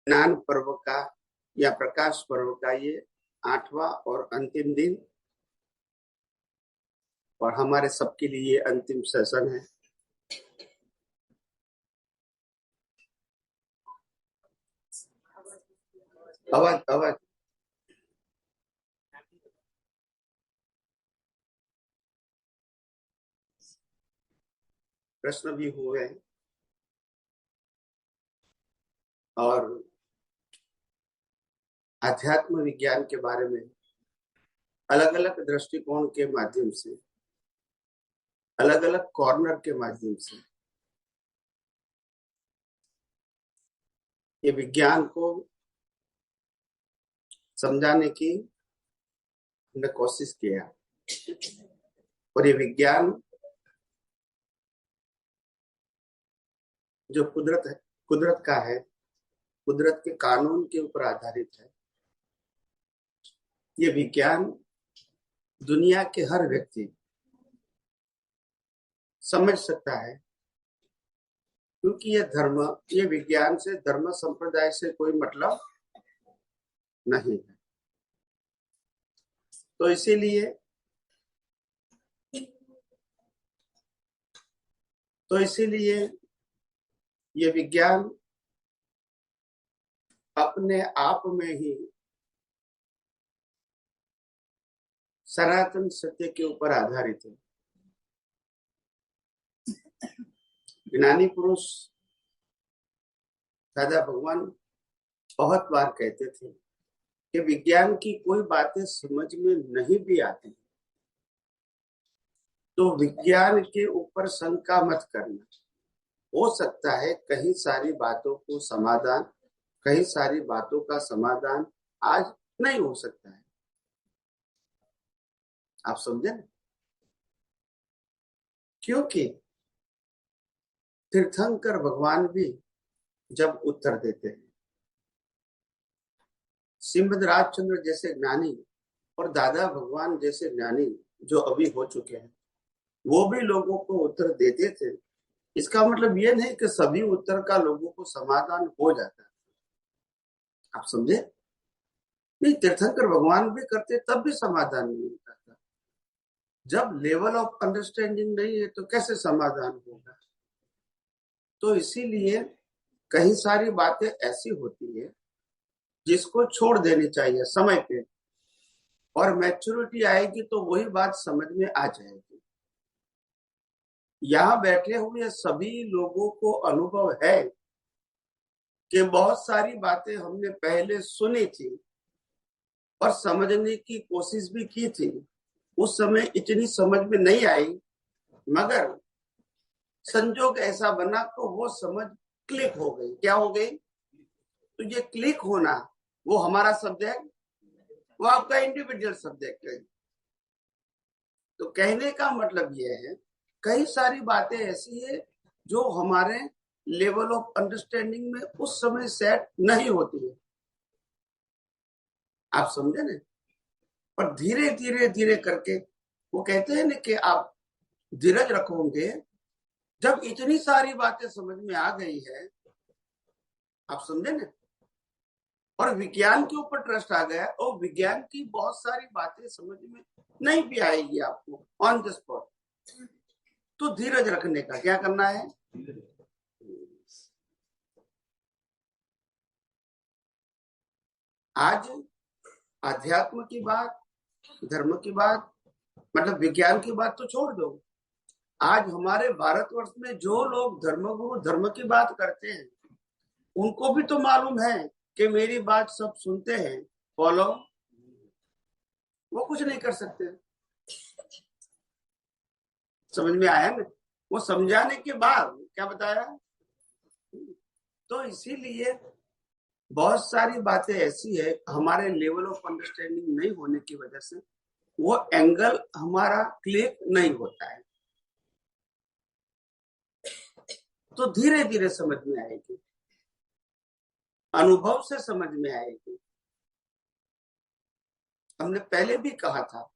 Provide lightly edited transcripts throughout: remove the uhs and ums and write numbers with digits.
ज्ञान पर्व का या प्रकाश पर्व का ये 8वां और अंतिम दिन, और हमारे सबके लिए ये अंतिम सेशन है। आवाज आवाज प्रश्न भी हुए और अध्यात्म विज्ञान के बारे में अलग अलग दृष्टिकोण के माध्यम से, अलग अलग कॉर्नर के माध्यम से ये विज्ञान को समझाने की हमने कोशिश किया। और ये विज्ञान जो कुदरत का है, कुदरत के कानून के ऊपर आधारित है। ये विज्ञान दुनिया के हर व्यक्ति समझ सकता है, क्योंकि ये विज्ञान से धर्म संप्रदाय से कोई मतलब नहीं है। तो इसीलिए ये विज्ञान अपने आप में ही सनातन सत्य के ऊपर आधारित है। ज्ञानी पुरुष दादा भगवान बहुत बार कहते थे कि विज्ञान की कोई बातें समझ में नहीं भी आती तो विज्ञान के ऊपर शंका मत करना। हो सकता है कई सारी बातों का समाधान आज नहीं हो सकता है। आप समझे ना? क्योंकि तीर्थंकर भगवान भी जब उत्तर देते हैं, श्रीमद राजचंद्र जैसे ज्ञानी और दादा भगवान जैसे ज्ञानी जो अभी हो चुके हैं, वो भी लोगों को उत्तर देते थे। इसका मतलब ये नहीं कि सभी उत्तर का लोगों को समाधान हो जाता है। आप समझे? नहीं, तीर्थंकर भगवान भी करते तब भी समाधान नहीं होता था। जब लेवल ऑफ अंडरस्टैंडिंग नहीं है तो कैसे समाधान होगा? तो इसीलिए कई सारी बातें ऐसी होती है जिसको छोड़ देनी चाहिए समय पे, और मैच्योरिटी आएगी तो वही बात समझ में आ जाएगी। यहाँ बैठे हुए सभी लोगों को अनुभव है कि बहुत सारी बातें हमने पहले सुनी थी और समझने की कोशिश भी की थी। उस समय इतनी समझ में नहीं आई, मगर संजोग ऐसा बना तो वो समझ क्लिक हो गई। क्या हो गई? तो ये क्लिक होना वो हमारा सब्जेक्ट, वो आपका इंडिविजुअल सब्जेक्ट है। तो कहने का मतलब ये है, कई सारी बातें ऐसी है जो हमारे लेवल ऑफ अंडरस्टैंडिंग में उस समय सेट नहीं होती है। आप समझे ना? पर धीरे धीरे धीरे करके वो कहते हैं ना कि आप धीरज रखोगे, जब इतनी सारी बातें समझ में आ गई है, आप समझे ना, और विज्ञान के ऊपर ट्रस्ट आ गया और विज्ञान की बहुत सारी बातें समझ में नहीं भी आएगी आपको ऑन द स्पॉट, तो धीरज रखने का क्या करना है? आज अध्यात्म की बात, धर्म की बात, मतलब विज्ञान की बात तो छोड़ दो। आज हमारे भारतवर्ष में जो लोग धर्मगुरु धर्म की बात करते हैं, उनको भी तो मालूम है कि मेरी बात सब सुनते हैं, फॉलो, वो कुछ नहीं कर सकते। समझ में आया ना? वो समझाने के बाद क्या बताया? तो इसीलिए बहुत सारी बातें ऐसी है हमारे लेवल ऑफ अंडरस्टैंडिंग नहीं होने की वजह से वो एंगल हमारा क्लिक नहीं होता है। तो धीरे धीरे समझ में आएगी, अनुभव से समझ में आएगी। हमने पहले भी कहा था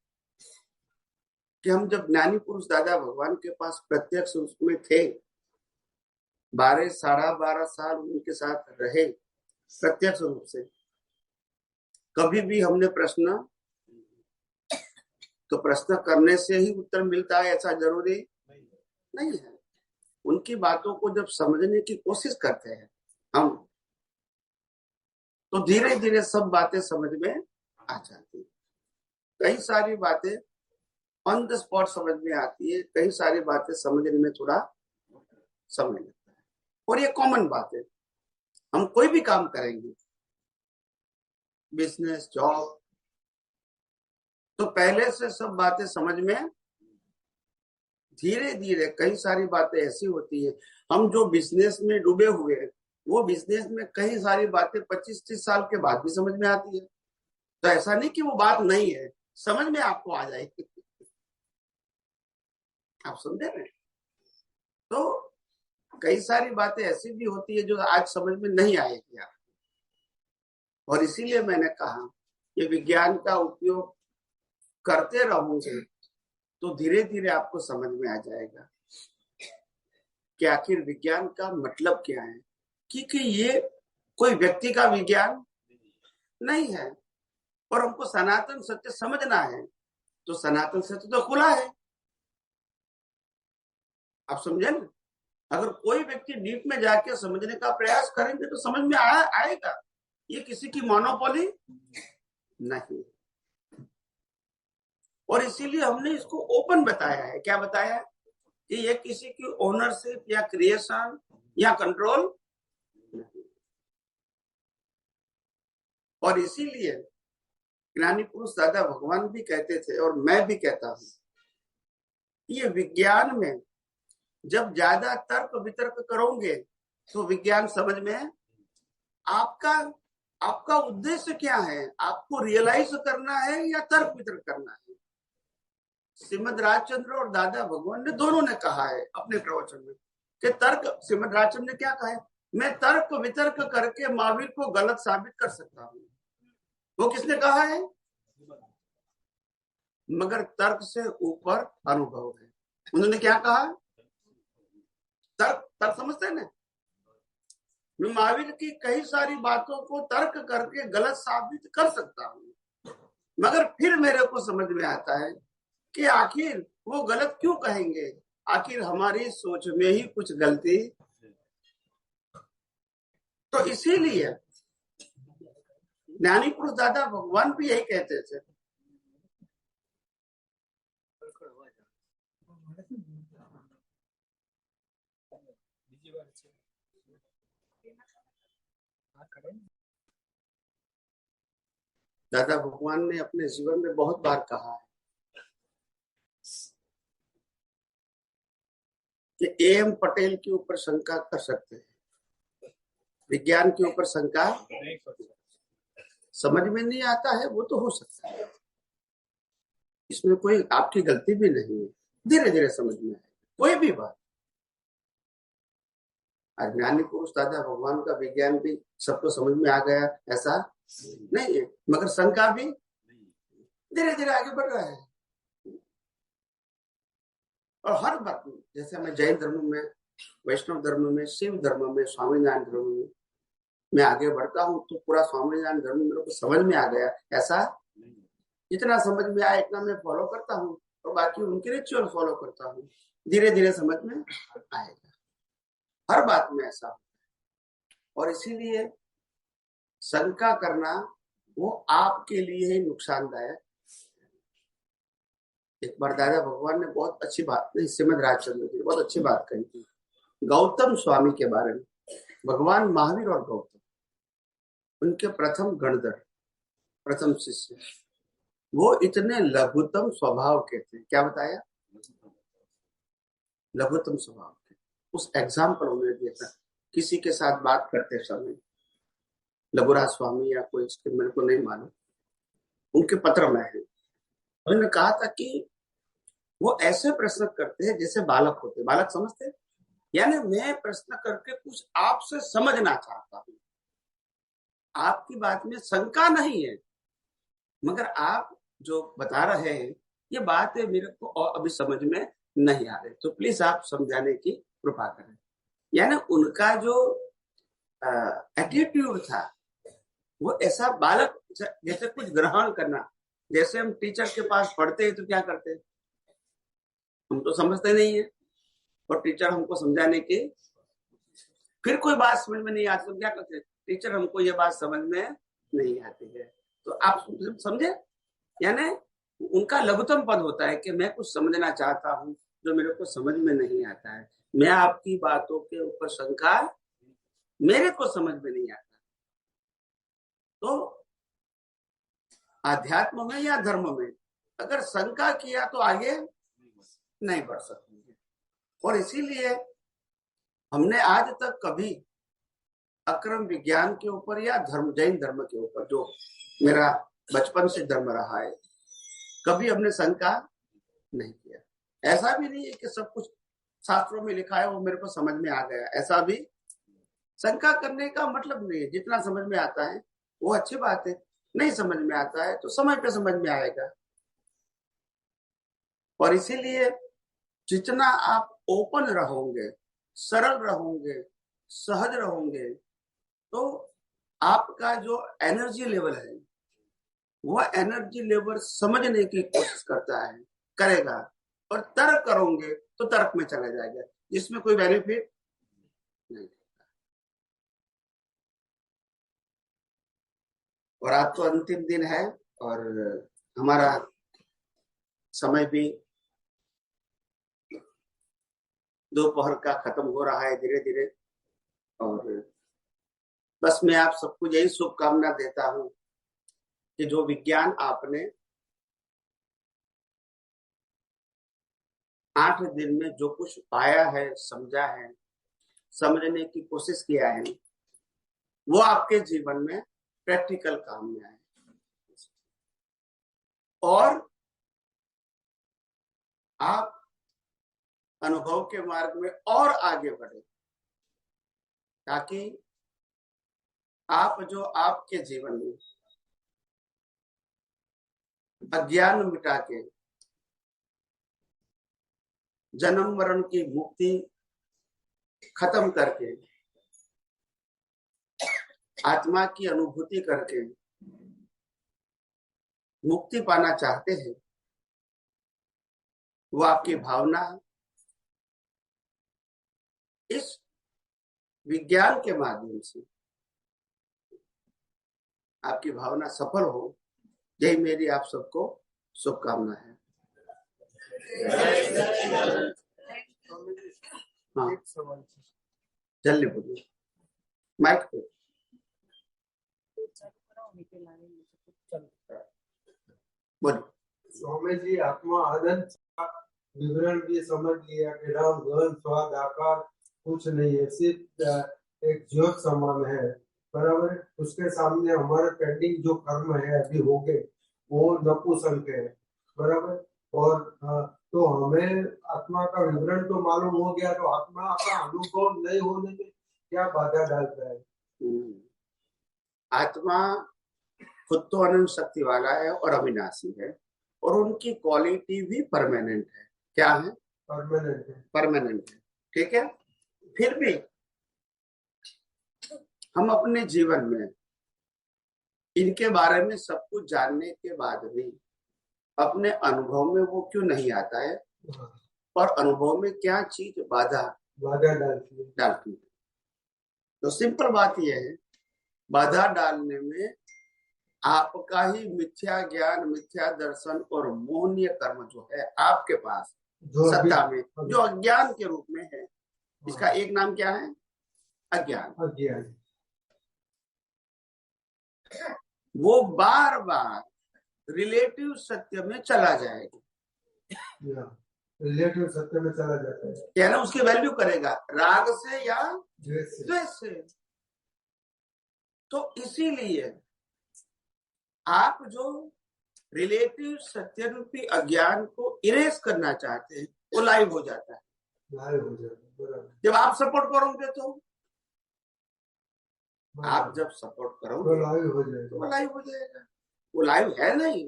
कि हम जब ज्ञानी पुरुष दादा भगवान के पास प्रत्यक्ष उसमें थे, 12 साढ़ा 12 साल उनके साथ रहे, प्रत्यक्ष रूप से। कभी भी हमने प्रश्न तो प्रश्न करने से ही उत्तर मिलता है ऐसा जरूरी नहीं है। उनकी बातों को जब समझने की कोशिश करते हैं हम, तो धीरे धीरे सब बातें समझ में आ जाती है। कई सारी बातें ऑन द स्पॉट समझ में आती है, कई सारी बातें समझने में थोड़ा समय लगता है। और ये कॉमन बात है, हम कोई भी काम करेंगे, बिजनेस, जॉब, तो पहले से सब बातें समझ में धीरे धीरे कई सारी बातें ऐसी होती है। हम जो बिजनेस में डूबे हुए हैं, वो बिजनेस में कई सारी बातें 25-30 साल के बाद भी समझ में आती है। तो ऐसा नहीं कि वो बात नहीं है, समझ में आपको आ जाएगी। आप समझे ना? तो कई सारी बातें ऐसी भी होती है जो आज समझ में नहीं आएगी आपको। और इसीलिए मैंने कहा कि विज्ञान का उपयोग करते रहोगे तो धीरे धीरे आपको समझ में आ जाएगा कि आखिर विज्ञान का मतलब क्या है। क्योंकि ये कोई व्यक्ति का विज्ञान नहीं है, और हमको सनातन सत्य समझना है, तो सनातन सत्य तो खुला है। आप समझे ना? अगर कोई व्यक्ति डीप में जाके समझने का प्रयास करेंगे तो समझ में आएगा। ये किसी की मोनोपोली नहीं, और इसीलिए हमने इसको ओपन बताया है। क्या बताया है? कि ये किसी की ओनरशिप या क्रिएशन या कंट्रोल नहीं। और इसीलिए ज्ञानी पुरुष दादा भगवान भी कहते थे, और मैं भी कहता हूं, ये विज्ञान में जब ज्यादा तर्क वितर्क करोगे तो विज्ञान समझ में, आपका आपका उद्देश्य क्या है? आपको रियलाइज करना है या तर्क वितर्क करना है? श्रीमद राजचंद्र और दादा भगवान ने दोनों ने कहा है अपने प्रवचन में कि तर्क, श्रीमद राजचंद्र ने क्या कहा है? मैं तर्क वितर्क करके महावीर को गलत साबित कर सकता हूं। वो किसने कहा है? मगर तर्क से ऊपर अनुभव है। उन्होंने क्या कहा? तर्क, तर्क समझते हैं ना? मैं महावीर की कई सारी बातों को तर्क करके गलत साबित कर सकता हूं, मगर फिर मेरे को समझ में आता है कि आखिर वो गलत क्यों कहेंगे? आखिर हमारी सोच में ही कुछ गलती। तो इसीलिए ज्ञानी पुरुष दादा भगवान भी यही कहते थे। दादा भगवान ने अपने जीवन में बहुत बार कहा है कि एम पटेल के ऊपर शंका कर सकते हैं, विज्ञान के ऊपर शंका समझ में नहीं आता है, वो तो हो सकता है, इसमें कोई आपकी गलती भी नहीं है। धीरे धीरे समझ में आएगा कोई भी बात। अज्ञानी पुरुष दादा भगवान का विज्ञान भी सबको समझ में आ गया ऐसा नहीं है, मगर शंका भी धीरे धीरे आगे बढ़ रहा है। और हर बात में, जैसे मैं जैन धर्म में, वैष्णव धर्म में, शिव धर्म में, स्वामीनारायण धर्म में मैं आगे बढ़ता हूँ, तो पूरा स्वामीनारायण धर्म मेरे को समझ में आ गया ऐसा जितना समझ में आया इतना मैं फॉलो करता हूँ, और बाकी उनके रिचुअल फॉलो करता हूँ। धीरे धीरे समझ में आएगा, हर बात में ऐसा। और इसीलिए शंका करना वो आपके लिए ही नुकसानदायक। एक बार दादा भगवान ने बहुत अच्छी बात, श्रीमद राजचंद्र जी बहुत अच्छी बात कही थी गौतम स्वामी के बारे में। भगवान महावीर और गौतम, उनके प्रथम गणधर, प्रथम शिष्य, वो इतने लघुतम स्वभाव के थे। क्या बताया? लघुतम स्वभाव के। उस एग्जाम्पल उन्होंने दिया था किसी के साथ बात करते समय, लघुराज स्वामी या कोई, इसके मेरे को नहीं मालूम, उनके पत्र में है, उन्होंने कहा था कि वो ऐसे प्रश्न करते हैं जैसे बालक होते। बालक समझते, यानी मैं प्रश्न करके कुछ आपसे समझना चाहता हूं, आपकी बात में शंका नहीं है, मगर आप जो बता रहे हैं ये बात है मेरे को और अभी समझ में नहीं आ रही, तो प्लीज आप समझाने की कृपा करें। यानी उनका जो एटीट्यूड था वो ऐसा बालक जैसे कुछ ग्रहण करना, जैसे हम टीचर के पास पढ़ते हैं तो क्या करते हैं, हम तो समझते नहीं है, और टीचर हमको समझाने के फिर कोई बात समझ में नहीं आती तो क्या करते हैं, टीचर हमको ये बात समझ में नहीं आती है। तो आप समझे, यानी उनका लघुत्तम पद होता है कि मैं कुछ समझना चाहता हूँ जो मेरे को समझ में नहीं आता है, मैं आपकी बातों के ऊपर शंका, मेरे को समझ में नहीं आता। तो आध्यात्म में या धर्म में अगर शंका किया तो आगे नहीं बढ़ सकते। और इसीलिए हमने आज तक कभी अक्रम विज्ञान के ऊपर या धर्म, जैन धर्म के ऊपर, जो मेरा बचपन से धर्म रहा है, कभी हमने शंका नहीं किया। ऐसा भी नहीं है कि सब कुछ शास्त्रों में लिखा है वो मेरे को समझ में आ गया, ऐसा भी शंका करने का मतलब नहीं है। जितना समझ में आता है वो अच्छी बात है, नहीं समझ में आता है तो समय पे समझ में आएगा। और इसीलिए जितना आप ओपन रहोगे, सरल रहोगे, सहज रहोगे, तो आपका जो एनर्जी लेवल है वह एनर्जी लेवल समझने की कोशिश करता है, करेगा। और तर्क करोगे तो तर्क में चला जाएगा, जिसमें कोई बेनिफिट नहीं। और आज तो अंतिम दिन है और हमारा समय भी दोपहर का खत्म हो रहा है धीरे धीरे। और बस मैं आप सबको यही शुभकामना देता हूं कि जो विज्ञान आपने 8 दिन में जो कुछ पाया है, समझा है, समझने की कोशिश किया है, वो आपके जीवन में प्रैक्टिकल काम में आए और आप अनुभव के मार्ग में और आगे बढ़े, ताकि आप जो आपके जीवन में अज्ञान मिटा के जन्म मरण की मुक्ति खत्म करके आत्मा की अनुभूति करके मुक्ति पाना चाहते हैं, वो आपकी भावना इस विज्ञान के माध्यम से आपकी भावना सफल हो, यही मेरी आप सबको शुभकामना है। हाँ, जल्दी बोलिए, माइक पे। बोलिए। स्वामी जी, आत्मा आनंद विवरण भी समझ लिया कि राम गहन स्वाद आकार कुछ नहीं है, सिर्फ एक ज्योत समान है, बराबर। उसके सामने हमारे पेंडिंग जो कर्म है अभी हो गए वो नपुंसक है, बराबर। और तो हमें आत्मा का विवरण तो मालूम हो गया, तो आत्मा का अनुभव नहीं होने में क्या बाधा डालता है? आत्मा खुद तो अनंत शक्ति वाला है और अविनाशी है, और उनकी क्वालिटी भी परमानेंट है। क्या है? परमानेंट है। परमानेंट है, ठीक है। फिर भी हम अपने जीवन में इनके बारे में सब कुछ जानने के बाद भी अपने अनुभव में वो क्यों नहीं आता है, और अनुभव में क्या चीज बाधा डालती है। तो सिंपल बात यह है, बाधा डालने में आपका ही मिथ्या ज्ञान, मिथ्या दर्शन और मोहनीय कर्म जो है आपके पास सत्ता में, जो अज्ञान के रूप में है। इसका एक नाम क्या है? अज्ञान। वो बार बार रिलेटिव सत्य में चला जाएगा, रिलेटिव सत्य में चला जाता है, क्या ना, उसकी वैल्यू करेगा राग से या द्वेष से। तो इसीलिए आप जो रिलेटिव सत्य रूपी अज्ञान को इरेज करना चाहते हैं वो लाइव हो जाता है। जब आप सपोर्ट करोगे तो आप जब सपोर्ट करोगे तो वो लाइव हो जाएगा। वो लाइव है नहीं,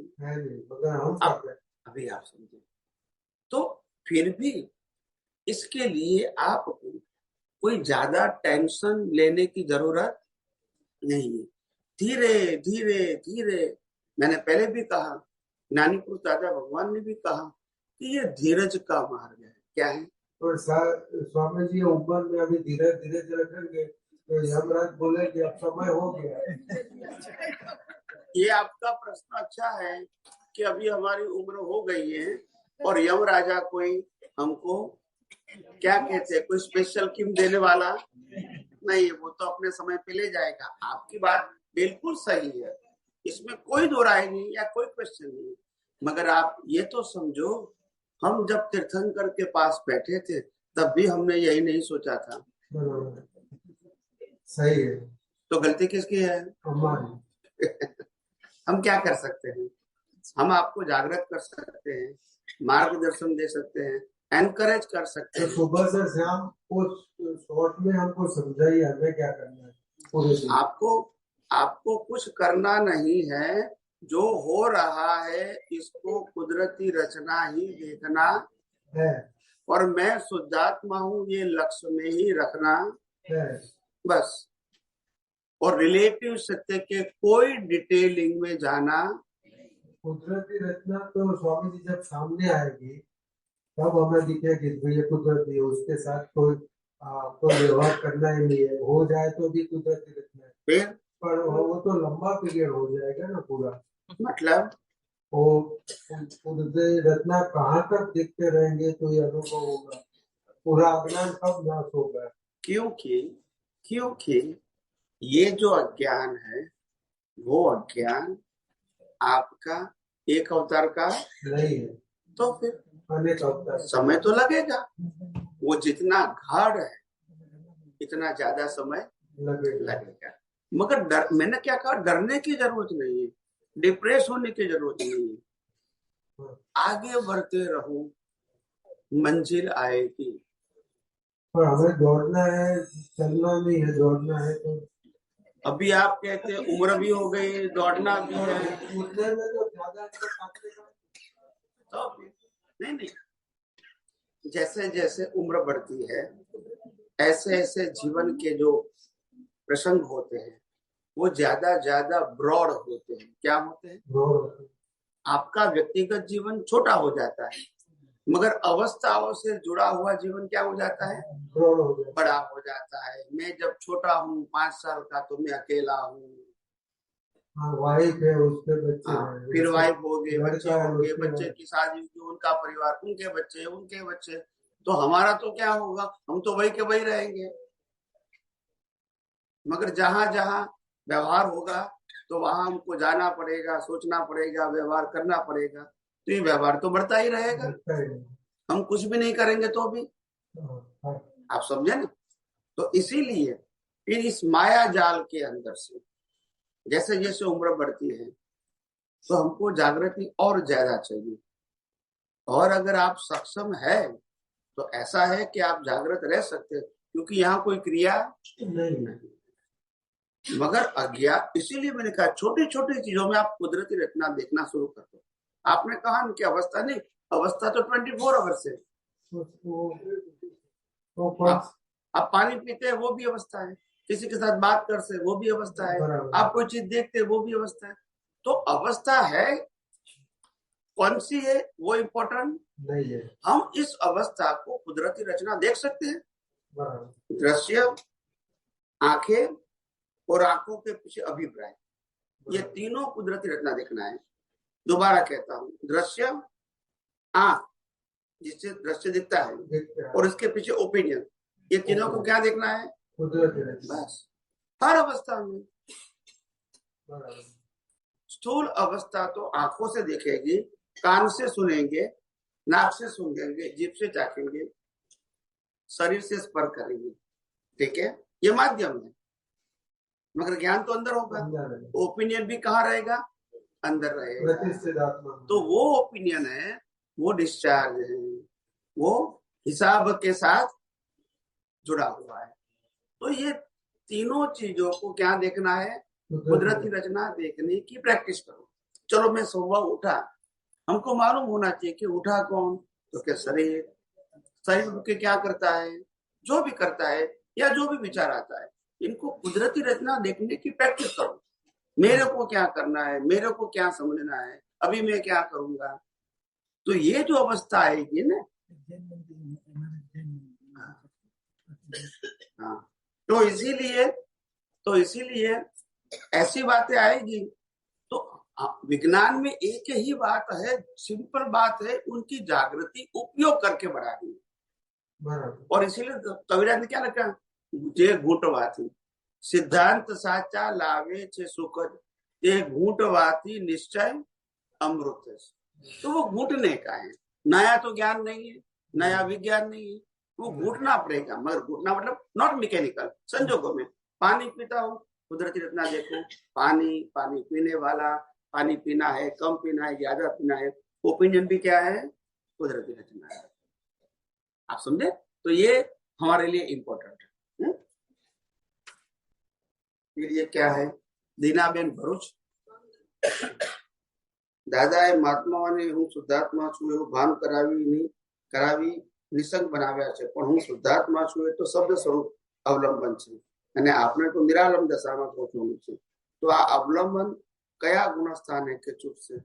अभी आप समझे। तो फिर भी इसके लिए आपको कोई ज्यादा टेंशन लेने की जरूरत नहीं है। धीरे धीरे धीरे, मैंने पहले भी कहा, ज्ञानी पुरुष दादा भगवान ने भी कहा कि ये धीरज का मार्ग है। क्या है? और स्वामी जी उम्र में अभी धीरे धीरे रखेंगे तो यमराज बोलेंगे अब समय हो गया। ये आपका प्रश्न अच्छा है कि अभी हमारी उम्र हो गई है और यम राजा कोई हमको क्या कहते हैं, कोई स्पेशल गिफ्ट देने वाला नहीं है, वो तो अपने समय पे ले जाएगा। आपकी बात बिल्कुल सही है, इसमें कोई दो राय नहीं या कोई क्वेश्चन नहीं, मगर आप ये तो समझो, हम जब तीर्थंकर के पास बैठे थे तब भी हमने यही नहीं सोचा था। सही है। तो गलती किसकी है? हमारी। हम क्या कर सकते हैं? हम आपको जागृत कर सकते हैं, मार्गदर्शन दे सकते हैं, एनकरेज कर सकते हैं। तो सुबह से शाम को शॉर्ट में हमको समझाइए हमें क्या करना है पूरे दिन। आपको कुछ करना नहीं है, जो हो रहा है इसको कुदरती रचना ही देखना है, और मैं शुद्धात्मा हूँ ये लक्ष्य में ही रखना है बस। और रिलेटिव सत्य के कोई डिटेलिंग में जाना। कुदरती रचना तो स्वामी जी जब सामने आएगी तब हमें दिखेगी ये कुदरती है, उसके साथ कोई व्यवहार करना ही नहीं है। हो जाए तो भी कुदरती रचना है, फिर पर वो तो लंबा पीरियड हो जाएगा ना पूरा। मतलब वो कुदरती रचना कहाँ तक देखते रहेंगे तो ये अनुभव होगा, पूरा अज्ञान कब नाश होगा। क्योंकि ये जो अज्ञान है वो अज्ञान आपका एक अवतार का नहीं है, तो फिर अनेक अवतार समय तो लगेगा। वो जितना गाढ़ है इतना ज्यादा समय लगेगा। मगर मैंने क्या कहा, डरने की जरूरत नहीं है, डिप्रेस होने की जरूरत नहीं है। आगे बढ़ते रहो, मंजिल आएगी। पर हमें दौड़ना है, चलना नहीं है, दौड़ना है। तो अभी आप कहते हैं उम्र भी हो गई, दौड़ना भी है, उतने में तो ज्यादा तो नहीं, जैसे जैसे उम्र बढ़ती है ऐसे ऐसे जीवन के जो प्रसंग होते हैं वो ज्यादा ज्यादा ब्रॉड होते हैं। क्या होते हैं? आपका व्यक्तिगत जीवन छोटा हो जाता है, मगर अवस्थाओं से जुड़ा हुआ जीवन क्या हो जाता है? बड़ा हो जाता है। मैं जब छोटा हूँ 5 साल का तो मैं अकेला हूँ, वाइफ है, उसके बच्चे हैं, फिर वाइफ हो गए, बच्चे हो गए, उसके बच्चे की शादी हुई, उनका परिवार, उनके बच्चे, तो हमारा तो क्या होगा? हम तो वही के वही रहेंगे। मगर जहां जहां व्यवहार होगा तो वहां हमको जाना पड़ेगा, सोचना पड़ेगा, व्यवहार करना पड़ेगा, तो ये व्यवहार तो बढ़ता ही रहेगा। हम कुछ भी नहीं करेंगे तो भी, आप समझे ना? तो इसीलिए फिर इस माया जाल के अंदर से जैसे जैसे उम्र बढ़ती है तो हमको जागृति और ज्यादा चाहिए। और अगर आप सक्षम है तो ऐसा है कि आप जागृत रह सकते हैं, क्योंकि यहाँ कोई क्रिया नहीं। मगर अज्ञान, इसीलिए मैंने कहा छोटी छोटी चीजों में आप कुदरती रचना देखना शुरू कर दो। आपने कहा कि अवस्था नहीं, अवस्था तो 24 आवर्स है। आप पानी पीते हैं वो भी अवस्था है, किसी के साथ बात करते हैं वो भी अवस्था है, आप कोई चीज देखते हैं वो भी अवस्था है। तो अवस्था है कौन सी है वो इम्पोर्टेंट नहीं है। हम इस अवस्था को कुदरती रचना देख सकते हैं। दृश्य, आंखें और आंखों के पीछे अभिप्राय, ये तीनों कुदरती रचना देखना है। दोबारा कहता हूँ, दृश्य, आंख जिससे दृश्य दिखता है, और इसके पीछे ओपिनियन, ये तीनों को क्या देखना है? बस। हर अवस्था में स्थूल अवस्था तो आंखों से देखेगी, कान से सुनेंगे, नाक से सूंघेंगे, जीभ से चाखेंगे, शरीर से स्पर्श करेंगे, ठीक है, ये माध्यम है। मगर ज्ञान तो अंदर होगा। ओपिनियन भी कहाँ रहेगा? अंदर रहेगा। तो वो ओपिनियन है, वो डिस्चार्ज है, वो हिसाब के साथ जुड़ा हुआ है। तो ये तीनों चीजों को क्या देखना है? कुदरती रचना देखने की प्रैक्टिस करो। चलो मैं सुबह उठा, हमको मालूम होना चाहिए कि उठा कौन? तो क्या शरीर के क्या करता है, जो भी करता है या जो भी विचार आता है, इनको कुदरती रचना देखने की प्रैक्टिस करो। मेरे को क्या करना है, मेरे को क्या समझना है, अभी मैं क्या करूंगा। तो ये जो अवस्था आएगी ना, हाँ, तो इसीलिए ऐसी बातें आएगी। तो विज्ञान में एक ही बात है, सिंपल बात है, उनकी जागृति उपयोग करके बढ़ानी। और इसीलिए कबीरा ने क्या लिखा, जे घूंटवाती सिद्धांत साचा लावे छे सुखद, ये घूंटवाती निश्चय अमृत। तो वो घूटने का है, नया तो ज्ञान नहीं है, नया विज्ञान नहीं है, वो घूटना पड़ेगा। मगर घूटना मतलब नॉट मैकेनिकल। संजोगों में पानी पीता हूँ, कुदरती रचना देखो, पानी पानी पीने वाला, पानी पीना है, कम पीना है, ज्यादा पीना है, ओपिनियन भी क्या है, कुदरती रचना है। आप समझे? तो ये हमारे लिए इम्पोर्टेंट है। फिर ये क्या है, दीनाबेन भरूच, દાદાએ મહાત્માઓને હું શુદ્ધાત્મા છું એવું ભાન કરાવી નિસંગ બનાવ્યા છે, પણ હું શુદ્ધાત્મા છું એ તો શબ્દ સ્વરૂપ અવલંબન છે, અને આપણે તો નિરાલંબ દશામાં પહોંચવાનું છે। તો આ અવલંબન કયા ગુણસ્થાને કે ચૂપ છે?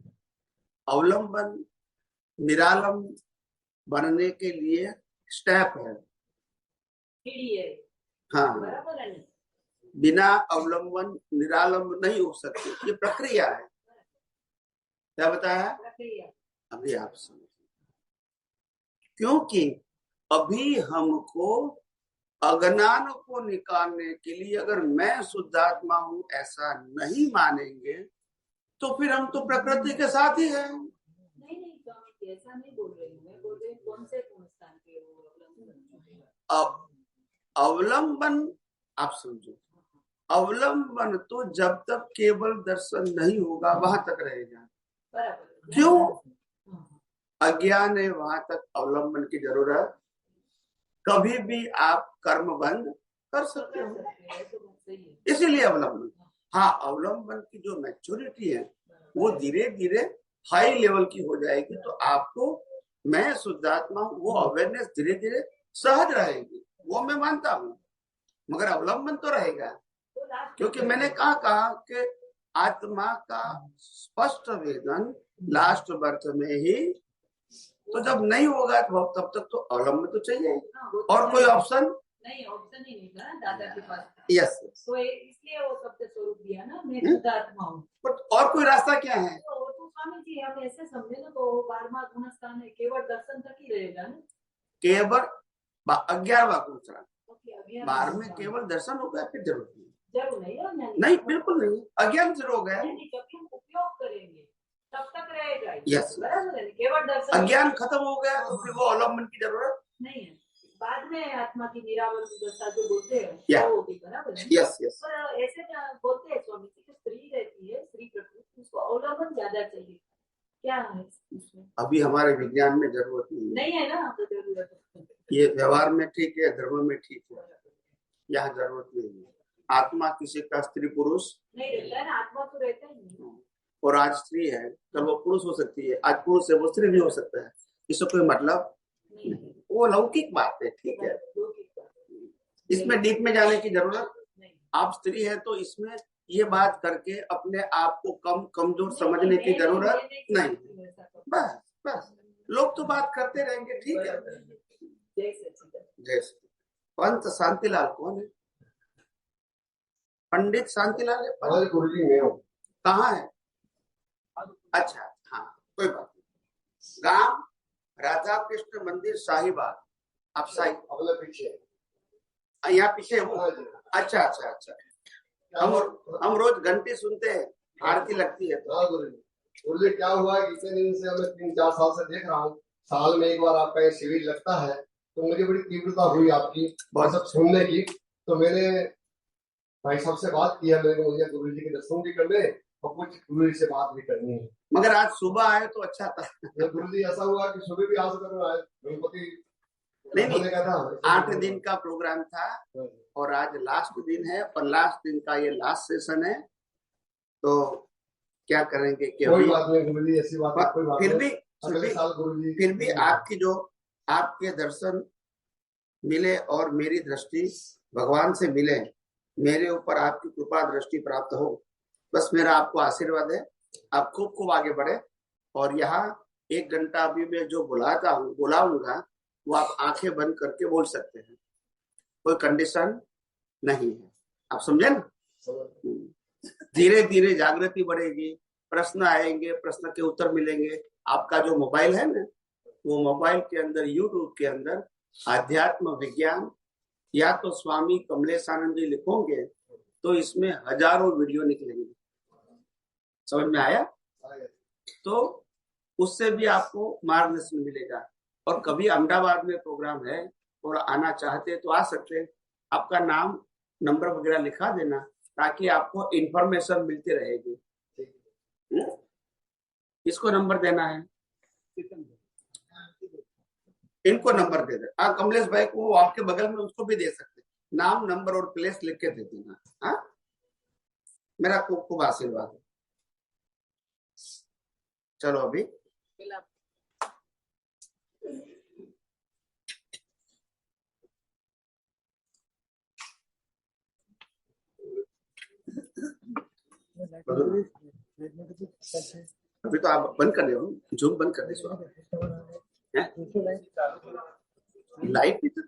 अवलंबन निरालंब बनने के लिए स्टेप है। हाँ, बिना अवलंबन निरालंब नहीं हो सकती, ये प्रक्रिया है। क्या बताया? अभी आप समझिए, क्योंकि अभी हमको अज्ञान को निकालने के लिए अगर मैं शुद्धात्मा हूं ऐसा नहीं मानेंगे तो फिर हम तो प्रकृति के साथ ही हैं। नहीं स्वामी, ऐसा नहीं बोल रही हूँ मैं, बोल रही हूँ कौन से स्थान पे अब अवलंबन आप समझो, अवलंबन तो जब तक केवल दर्शन नहीं होगा वहां तक रहेगा। क्यों? अज्ञान है, वहां तक अवलंबन की जरूरत। कभी भी आप कर्म बंद कर सकते हो, इसीलिए अवलंबन। हाँ, अवलंबन की जो मैच्योरिटी है वो धीरे धीरे हाई लेवल की हो जाएगी, तो आपको मैं शुद्धात्मा हूँ वो अवेयरनेस धीरे धीरे सहज रहेगी, वो मैं मानता हूँ। मगर अवलंबन तो रहेगा, क्योंकि मैंने कहा कि आत्मा का स्पष्ट वेदन लास्ट बर्थ में ही, तो जब नहीं होगा तो तब तक तो अवलंबन तो चाहिए, और कोई ऑप्शन नहीं, ऑप्शन ही नहीं था दादा के पास। यस, तो इसलिए वो शब्द स्वरूप दिया ना, मैं शुद्धात्मा हूँ। बट और कोई रास्ता क्या है? तो स्वामी जी आप ऐसे समझे ना, तो 12वां गुणस्थान है, केवल दर्शन तक ही रहेगा ना, केवल 11वां गुणस्थान। 12 में केवल दर्शन हो गया, फिर जरूरत नहीं। जरूर नहीं, बिल्कुल नहीं, अज्ञान से हो गया। जब हम उपयोग करेंगे तब तक रहेगा। यस, बराबर है, केवल दर्शन। अज्ञान खत्म हो गया तो फिर वो अवलंबन की जरूरत नहीं है। बाद में आत्मा की निरावरण दशा जो बोलते हैं वो होगी, बराबर है। Yes yes. पर ऐसे बोलते हैं स्वामी जी, स्त्री रहती है, स्त्री प्रकृति, उसको अवलंबन ज्यादा चाहिए, क्या है इसमें? अभी हमारे विज्ञान में जरूरत नहीं है ना, तो जरूरत है। ये व्यवहार में ठीक है, धर्म में ठीक है, यहाँ जरूरत नहीं है। आत्मा किसी का स्त्री पुरुष नहीं रहता है ना, आत्मा तो रहता ही नहीं। और आज स्त्री है, कल वो पुरुष हो सकती है, आज पुरुष है वो स्त्री भी हो सकता है, इससे कोई मतलब नहीं। वो लौकिक बात है, ठीक है, इसमें डीप में जाने की जरूरत। आप स्त्री है तो इसमें ये बात करके अपने आप को कमजोर समझने की जरूरत नहीं। बस बस, लोग तो बात करते रहेंगे, ठीक है। जैसे पंत शांतिलाल कौन है? पंडित शांतिलाल है, गुरुजी में हूँ। कहाँ है? अच्छा, हाँ, कोई बात नहीं। गांव राधा कृष्ण मंदिर शाहीबाग, आप शाही अगले पीछे, यहाँ पीछे हूँ। अच्छा अच्छा अच्छा, हम रोज घंटी सुनते हैं, आरती लगती है। हाँ गुरुजी, क्या हुआ कि इतने दिन से मैं 3-4 साल से देख रहा हूँ, साल में एक बार आपका ये शिविर लगता है, तो मुझे बड़ी तीव्रता हुई आपकी बहुत सब सुनने की। तो मैंने भाई साहब से बात किया, मैंने मुझे गुरुजी के दर्शन भी करने और कुछ गुरुजी से बात भी करनी है। मगर आज सुबह आए तो अच्छा था। गुरुजी ऐसा हुआ कि सुबह भी आ सकते हैं, गणपति नहीं, 8 दिन का प्रोग्राम था और आज लास्ट दिन है, और लास्ट दिन का ये लास्ट सेशन है, तो क्या करेंगे कि कोई बात नहीं गुरुजी, ऐसी बात कोई बात फिर भी आपकी जो आपके दर्शन मिले और मेरी दृष्टि भगवान से मिले, मेरे ऊपर आपकी कृपा दृष्टि प्राप्त हो, तो बस मेरा आपको आशीर्वाद है, आप खूब खूब आगे बढ़े। और यहाँ 1 घंटा अभी मैं जो बुलाऊंगा वो आप आंखें बंद करके बोल सकते हैं, कोई कंडीशन नहीं है। आप समझे ना? धीरे धीरे जागृति बढ़ेगी, प्रश्न आएंगे, प्रश्न के उत्तर मिलेंगे। आपका जो मोबाइल है ना, वो मोबाइल के अंदर यूट्यूब के अंदर आध्यात्म विज्ञान या तो स्वामी कमलेशानंद जी लिखोगे तो इसमें हजारों वीडियो निकलेंगे। समझ में आया? तो उससे भी आपको मार्गदर्शन मिलेगा। और कभी अहमदाबाद में प्रोग्राम है और आना चाहते तो आ सकते हैं। आपका नाम नंबर वगैरह लिखा देना ताकि आपको इंफॉर्मेशन मिलती रहेगी। इसको नंबर देना है, इनको नंबर दे दे। कमलेश भाई को आपके बगल में उसको भी दे सकते, नाम नंबर और प्लेस लिख के दे देना। हाँ, मेरा खूब खूब आशीर्वाद है। चलो अभी अभी तो आप बंद कर दो, जूम बंद कर दो। लाइट भी तो